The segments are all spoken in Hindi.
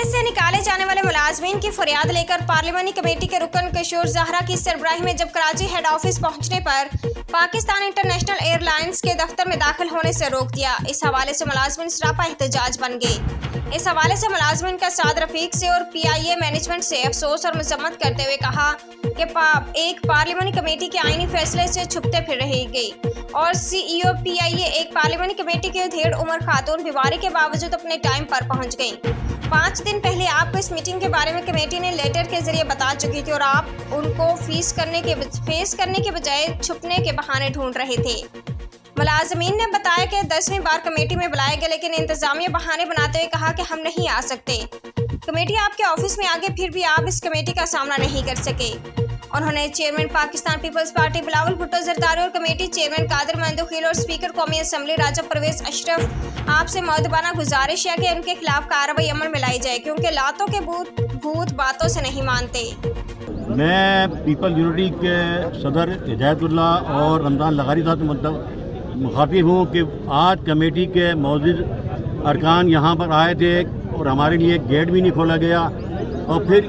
से निकाले जाने वाले मुलाजमीन की फरियाद लेकर पार्लिमानी कमेटी के रुकन किशोर ज़हरा की सरबराही में जब कराची हेड ऑफिस पहुंचने पर पाकिस्तान इंटरनेशनल एयरलाइंस के दफ्तर में दाखिल होने से रोक दिया। इस हवाले से मुलाजमीन सरापा एहतजाज बन गए। इस हवाले से मुलाजमीन का साद रफीक से और PIA मैनेजमेंट से अफसोस और मजम्मत करते हुए कहा कि एक पार्लिमानी कमेटी के आईनी फैसले से छुपते फिर रहेगी और CEO PIA एक पार्लिमानी कमेटी की ढेर उम्र खातून बीमारी के बावजूद अपने टाइम पर पहुंच गई। 5 दिन पहले आपको इस मीटिंग के बारे में कमेटी ने लेटर के जरिए बता चुकी थी और आप उनको फेस करने के बजाय छुपने के बहाने ढूंढ रहे थे। मुलाजमीन ने बताया कि 10वीं बार कमेटी में बुलाया गया, लेकिन इंतजामिया बहाने बनाते हुए कहा कि हम नहीं आ सकते। कमेटी आपके ऑफिस में आगे फिर भी आप इस कमेटी का सामना नहीं कर सके। उन्होंने चेयरमैन पाकिस्तान पीपल्स पार्टी बिलावल भुट्टो जरदारी और कमेटी चेयरमैन कादिर मंदुखील और स्पीकर कौमी असम्बली राजा परवेज अशरफ आपसे मौदबाना गुजारिश है कि उनके खिलाफ कार्रवाई अमल में लाई जाए, क्योंकि लातों के भूत बातों से नहीं मानते। मैं पीपल यूनिटी के सदर हिदायतुल्ला और रमज़ान लगारी साहब मुखातिब हूँ कि आज कमेटी के मौजूद अरकान यहाँ पर आए थे और हमारे लिए गेट भी नहीं खोला गया। और फिर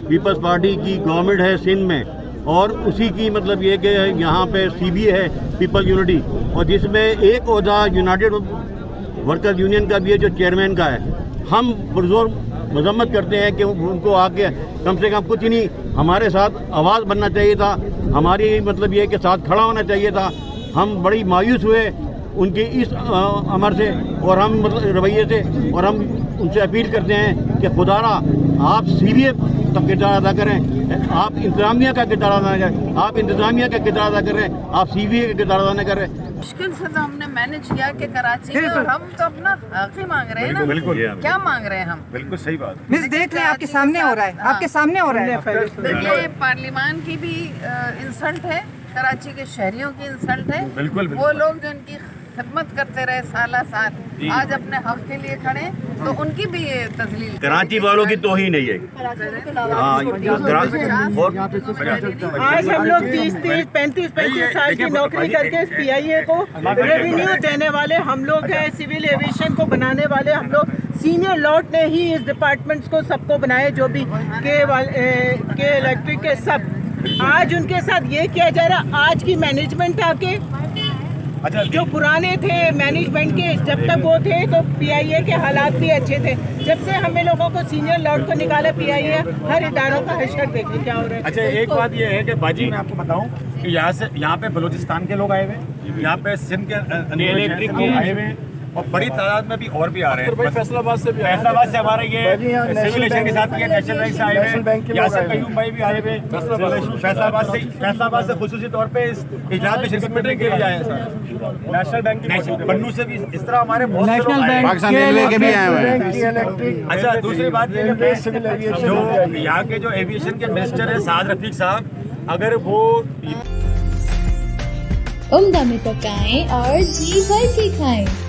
पीपल्स पार्टी की गवर्नमेंट है सिंध में और उसी की मतलब ये कि यहाँ पे CBA है पीपल यूनिटी, और जिसमें एक ओहदा यूनाइटेड वर्कर्स यूनियन का भी है जो चेयरमैन का है। हम पुरजोर मजम्मत करते हैं कि उनको आके कम से कम कुछ नहीं हमारे साथ आवाज़ बनना चाहिए था, हमारी मतलब ये कि साथ खड़ा होना चाहिए था। हम बड़ी मायूस हुए उनकी इस अमर से और हम मतलब रवैये से, और हम उनसे अपील करते हैं कि खुदारा आप CBA का किरदार अदा करें, आप इंतजामिया का किरदार अदा करें, आप इंतजामिया का किरदार अदा कर रहे हैं, आप CBA का किरदार अदा नहीं कर रहे। मुश्किल से तो हमने मैनेज किया कि कराची में, और हम तो अपना हक ही मांग रहे हैं ना। बिल्कुल क्या मांग रहे हैं हम? बिल्कुल सही बात। मिस देख लें आपके सामने हो रहा है, आपके सामने हो रहा है। ये पार्लियामान की भी इंसल्ट है, कराची के शहरियों की इंसल्ट है। बिल्कुल। वो लोग जो इनकी खिदमत करते रहे साला साल, आज अपने हक के लिए खड़े, तो उनकी भी ये तजलील। कराची वालों की तोहीन नहीं है। आज हम लोग 30-30, 35-35 साल की नौकरी करके इस PIA को रेवेन्यू देने वाले हम लोग हैं, सिविल एविएशन को बनाने वाले हम लोग, सीनियर लॉट ने ही इस डिपार्टमेंट्स को सबको बनाए, जो भी के इलेक्ट्रिक के सब। आज उनके साथ ये किया जा रहा। आज की मैनेजमेंट आके जो पुराने थे मैनेजमेंट के, जब तक वो थे तो PIA के हालात भी अच्छे थे। जब से हमें लोगों को सीनियर लॉट को निकाला PIA, हर इदारों का हशर देखिए क्या हो रहा है। अच्छा, एक बात ये है कि बाजी मैं आपको बताऊं कि यहाँ पे बलूचिस्तान के लोग आए हुए, यहाँ पे सिंध के इलेक्ट्रिक आए हुए, और बड़ी तादाद में भी और भी आ रहे हैं। फैसलाबाद से हमारे ये सिविल एविएशन के साथ ये नेशनल बैंक से आए हुए, यहाँ से कयूम भाई भी आए हुए, फैसलाबाद से खुसूसी तौर पे इस इजलास में शिरकत करने के लिए आए हैं सर। नेशनल बैंक बन्नू से भी इस तरह हमारे नेशनल बैंक पाकिस्तान रेलवे के भी आए हुए हैं। अच्छा, दूसरी बात ये जो यहाँ के जो एविएशन के मिनिस्टर है साद रफीक साहब, अगर वो उम्दा में पकाएं और जी भर के खाएं।